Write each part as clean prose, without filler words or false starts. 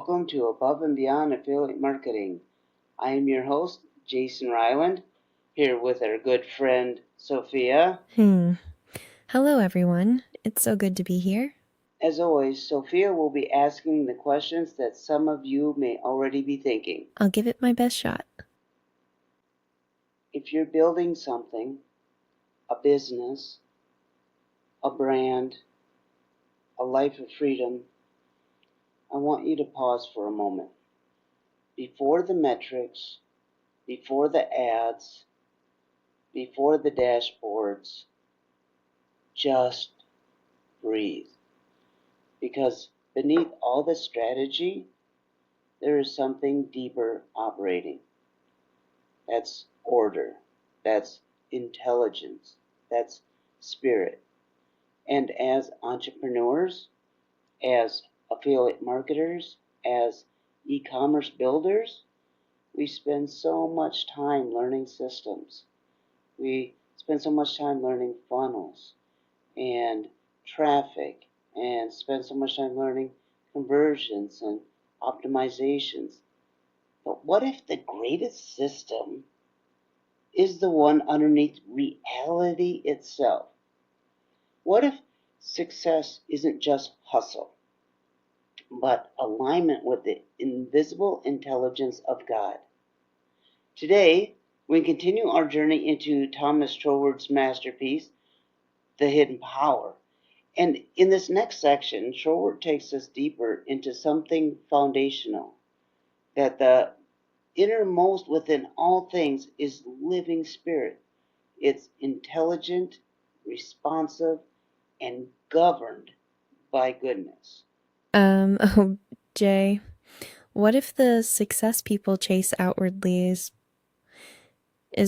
welcome to Above and Beyond Affiliate Marketing. I am your host, Jason Ryland, here with our good friend, Sophia. Hello, everyone. It's so good to be here. As always, Sophia will be asking the questions that some of you may already be thinking. I'll give it my best shot. If you're building something, a business, a brand, a life of freedom, I want you to pause for a moment. Before the metrics, before the ads, before the dashboards, just breathe. Because beneath all the strategy, there is something deeper operating. That's order. That's intelligence. That's spirit. And as entrepreneurs, as affiliate marketers, as e-commerce builders, we spend so much time learning systems. We spend so much time learning funnels and traffic, and spend so much time learning conversions and optimizations. But what if the greatest system is the one underneath reality itself? What if success isn't just hustle, but alignment with the invisible intelligence of God? Today, we continue our journey into Thomas Troward's masterpiece, The Hidden Power. And in this next section, Troward takes us deeper into something foundational, that the innermost within all things is living spirit. It's intelligent, responsive, and governed by goodness. Jay, what if the success people chase outwardly is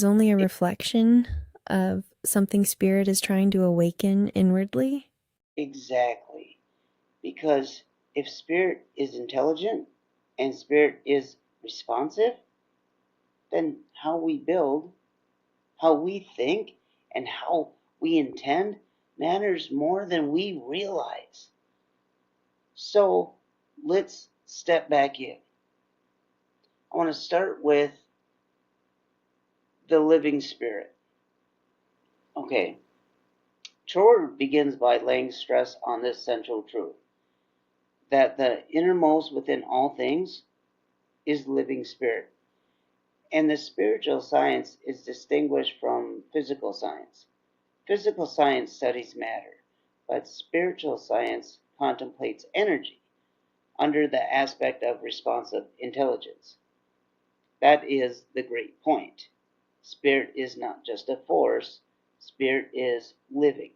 only a reflection of something spirit is trying to awaken inwardly? Exactly. Because if spirit is intelligent and spirit is responsive, then how we build, how we think, and how we intend matters more than we realize. So let's step back in. I want to start with the living spirit. Okay, Troward begins by laying stress on this central truth, that the innermost within all things is living spirit. And the spiritual science is distinguished from physical science. Physical science studies matter, but spiritual science contemplates energy under the aspect of responsive intelligence. That is the great point. Spirit is not just a force, spirit is living,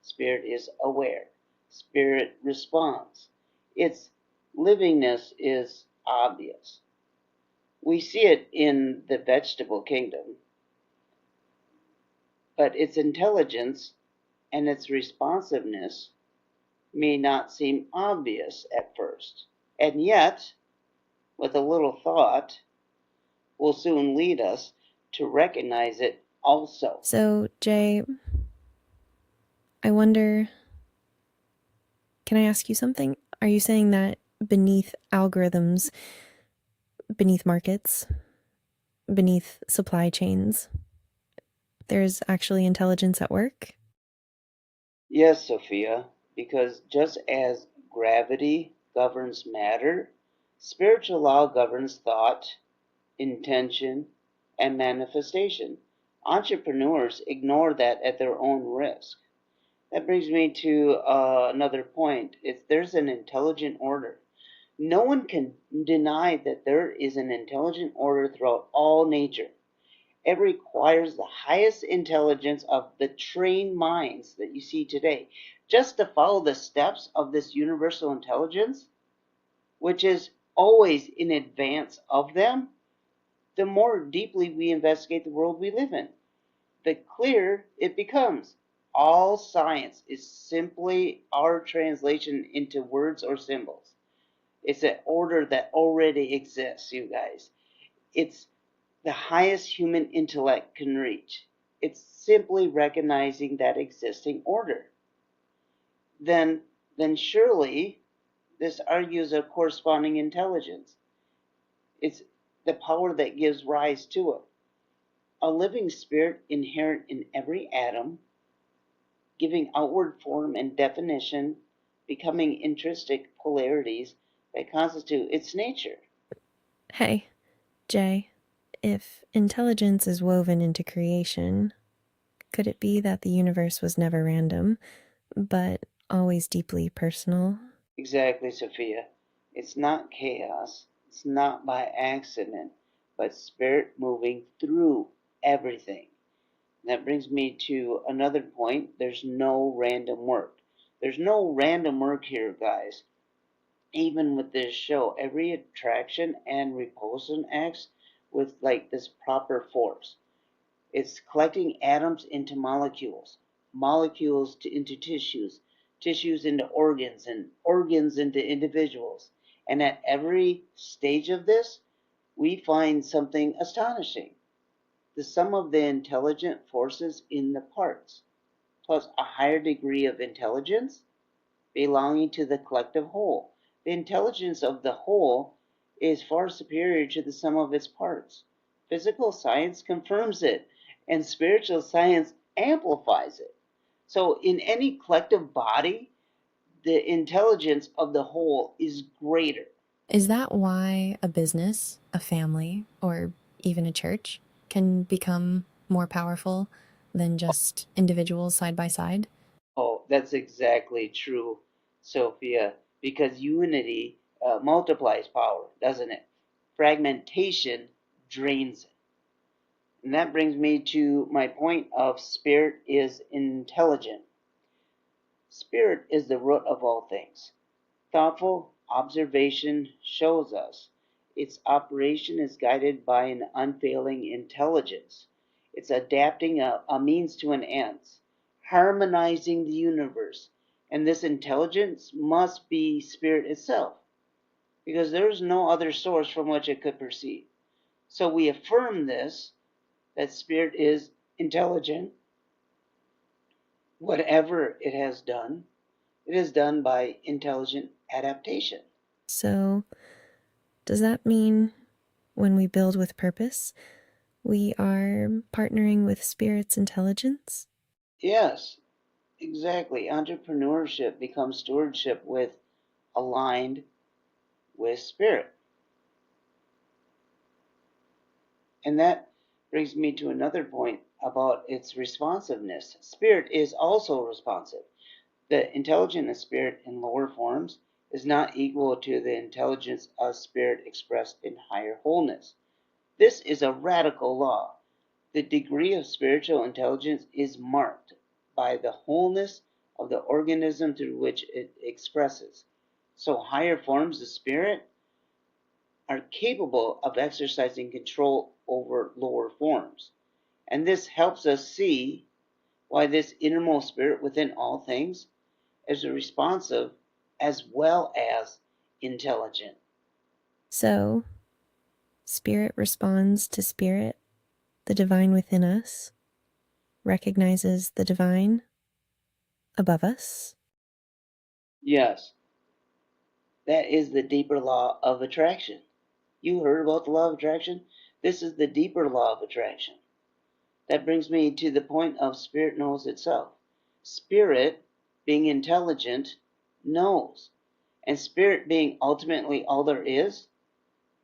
spirit is aware, spirit responds. Its livingness is obvious. We see it in the vegetable kingdom, but its intelligence and its responsiveness may not seem obvious at first. And yet, with a little thought, will soon lead us to recognize it also. So, Jay, I wonder, can I ask you something? Are you saying that beneath algorithms, beneath markets, beneath supply chains, there's actually intelligence at work? Yes, Sophia, because just as gravity governs matter, spiritual law governs thought, intention, and manifestation. Entrepreneurs ignore that at their own risk. That brings me to another point. There's an intelligent order. No one can deny that there is an intelligent order throughout all nature. It requires the highest intelligence of the trained minds that you see today just to follow the steps of this universal intelligence, which is always in advance of them. The more deeply we investigate the world we live in, the clearer it becomes. All science is simply our translation into words or symbols. It's an order that already exists, you guys. It's the highest human intellect can reach. It's simply recognizing that existing order. Then surely This argues a corresponding intelligence. It's the power that gives rise to it. A living spirit inherent in every atom, giving outward form and definition, becoming intrinsic polarities that constitute its nature. Hey, Jay, if intelligence is woven into creation, could it be that the universe was never random, but always deeply personal? Exactly, Sophia. It's not chaos. It's not by accident, but spirit moving through everything. And that brings me to another point. There's no random work. There's no random work here, guys. Even with this show, every attraction and repulsion acts with like this proper force. It's collecting atoms into molecules, molecules into tissues, tissues into organs, and organs into individuals. And at every stage of this, we find something astonishing. The sum of the intelligent forces in the parts, plus a higher degree of intelligence belonging to the collective whole. The intelligence of the whole is far superior to the sum of its parts. Physical science confirms it, and spiritual science amplifies it. So, in any collective body, the intelligence of the whole is greater. Is that why a business, a family, or even a church can become more powerful than just individuals side by side? Oh, that's exactly true, Sophia, because unity multiplies power, doesn't it? Fragmentation drains it. And that brings me to my point of spirit is intelligent. Spirit is the root of all things. Thoughtful observation shows us its operation is guided by an unfailing intelligence. It's adapting a means to an end, harmonizing the universe. And this intelligence must be spirit itself, because there is no other source from which it could proceed. So we affirm this, that spirit is intelligent. Whatever it has done, it is done by intelligent adaptation. So, does that mean when we build with purpose, we are partnering with spirit's intelligence? Yes, exactly. Entrepreneurship becomes stewardship with aligned with spirit. And that brings me to another point about its responsiveness. Spirit is also responsive. The intelligence of spirit in lower forms is not equal to the intelligence of spirit expressed in higher wholeness. This is a radical law. The degree of spiritual intelligence is marked by the wholeness of the organism through which it expresses. So higher forms of spirit are capable of exercising control over lower forms. And this helps us see why this innermost spirit within all things is responsive as well as intelligent. So, spirit responds to spirit, the divine within us, recognizes the divine above us. Yes, that is the deeper law of attraction. You heard about the law of attraction? This is the deeper law of attraction. That brings me to the point of spirit knows itself. Spirit, being intelligent, knows. And spirit being ultimately all there is,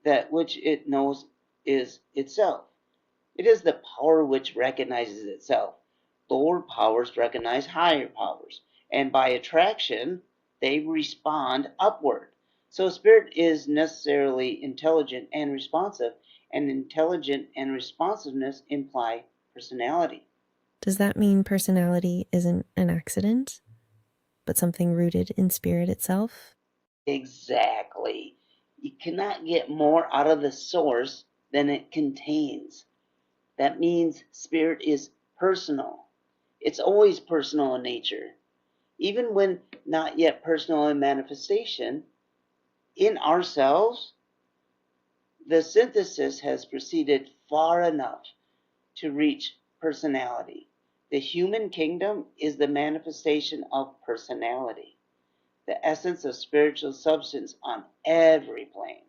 that which it knows is itself. It is the power which recognizes itself. Lower powers recognize higher powers, and by attraction, they respond upward. So spirit is necessarily intelligent and responsive, and intelligent and responsiveness imply personality. Does that mean personality isn't an accident, but something rooted in spirit itself? Exactly. You cannot get more out of the source than it contains. That means spirit is personal. It's always personal in nature. Even when not yet personal in manifestation, in ourselves, the synthesis has proceeded far enough to reach personality. The human kingdom is the manifestation of personality. the essence of spiritual substance on every plane.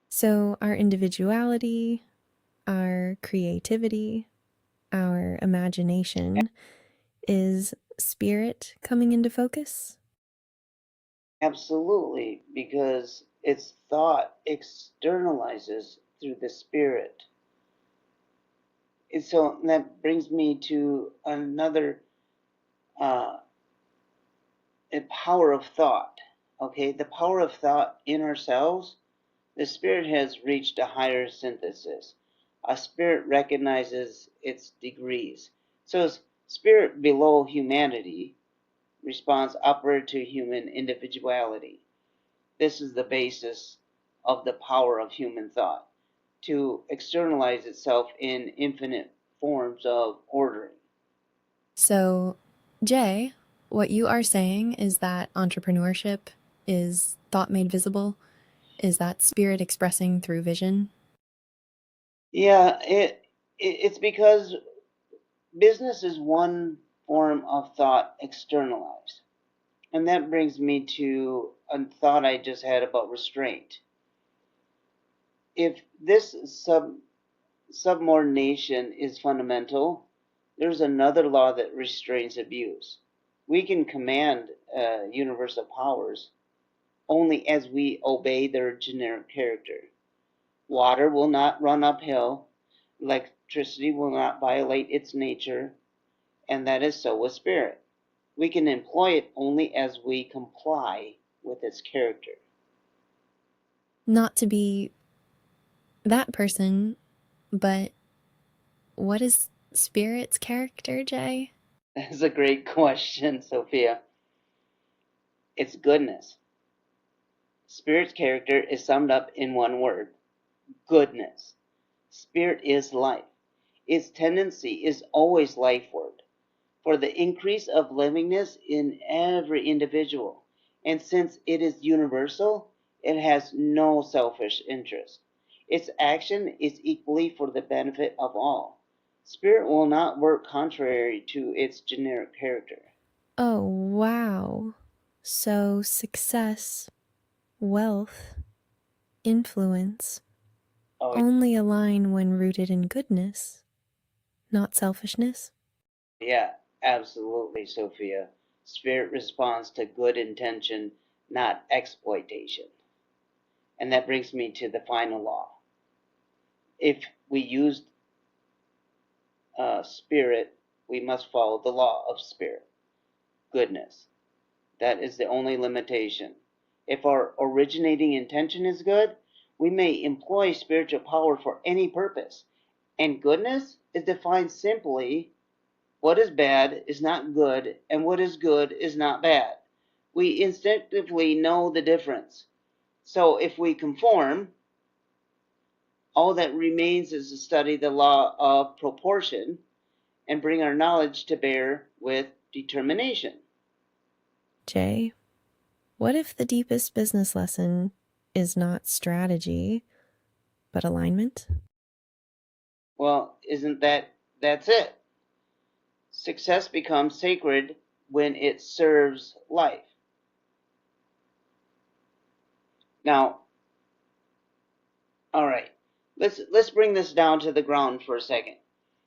So our individuality, our creativity, our imagination, is spirit coming into focus? Absolutely, because its thought externalizes through the spirit. And so that brings me to another power of thought. Okay, the power of thought in ourselves, the spirit has reached a higher synthesis. A spirit recognizes its degrees. So spirit below humanity responds upward to human individuality. This is the basis of the power of human thought, to externalize itself in infinite forms of ordering. So, Jay, what you are saying is that entrepreneurship is thought made visible? Is that spirit expressing through vision? Yeah, it's because business is one form of thought externalized. And that brings me to a thought I just had about restraint. If this subordination is fundamental, there's another law that restrains abuse. We can command universal powers only as we obey their generic character. Water will not run uphill, electricity will not violate its nature, and that is so with spirit. We can employ it only as we comply with its character. Not to be that person, but what is spirit's character, Jay? That's a great question, Sophia. It's goodness. Spirit's character is summed up in one word: goodness. Spirit is life. Its tendency is always lifeward, for the increase of livingness in every individual. And since it is universal, it has no selfish interest. Its action is equally for the benefit of all. Spirit will not work contrary to its generic character. Oh, wow. So, success, wealth, influence Oh, only align when rooted in goodness, not selfishness? yeah, absolutely, Sophia. Spirit responds to good intention, not exploitation. And that brings me to the final law. If we use spirit, we must follow the law of spirit, goodness. That is the only limitation. If our originating intention is good, we may employ spiritual power for any purpose. And goodness is defined simply: what is bad is not good, and what is good is not bad. We instinctively know the difference. So if we conform, all that remains is to study the law of proportion and bring our knowledge to bear with determination. Jay, what if the deepest business lesson is not strategy, but alignment? Well, isn't that's it? Success becomes sacred when it serves life. Now, all right, let's bring this down to the ground for a second.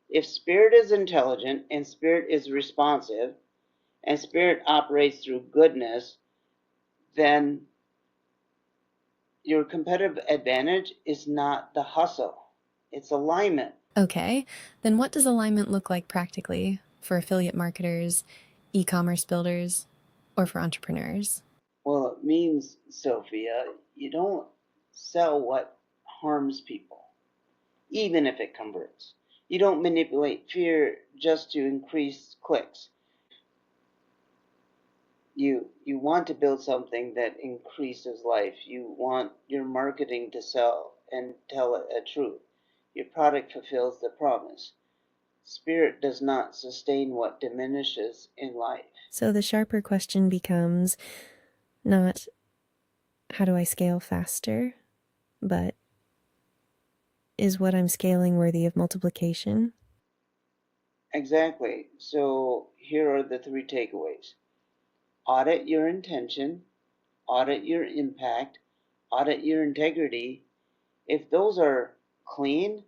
If spirit is intelligent and spirit is responsive and spirit operates through goodness, then your competitive advantage is not the hustle, it's alignment. Okay, then what does alignment look like practically for affiliate marketers, e commerce builders, or for entrepreneurs? Well, it means, Sophia, you don't sell what harms people, even if it converts. You don't manipulate fear just to increase clicks. You want to build something that increases life. You want your marketing to sell and tell a truth. Your product fulfills the promise. Spirit does not sustain what diminishes in life. So the sharper question becomes not how do I scale faster, but is what I'm scaling worthy of multiplication? Exactly. So here are the three takeaways. Audit your intention, audit your impact, audit your integrity. If those are clean,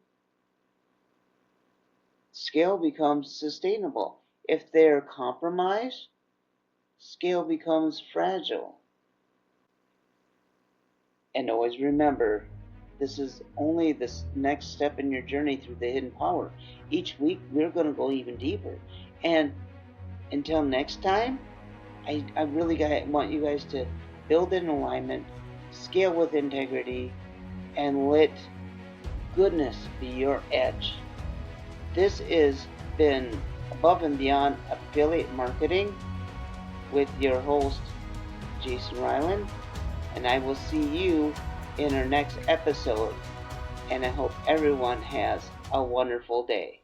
scale becomes sustainable. If they're compromised, scale becomes fragile. And always remember, this is only this next step in your journey through the hidden power. Each week, we're going to go even deeper. And until next time, I really want you guys to build in alignment, scale with integrity, and let goodness be your edge. This has been Above and Beyond Affiliate Marketing with your host, Jason Ryland, and I will see you in our next episode, and I hope everyone has a wonderful day.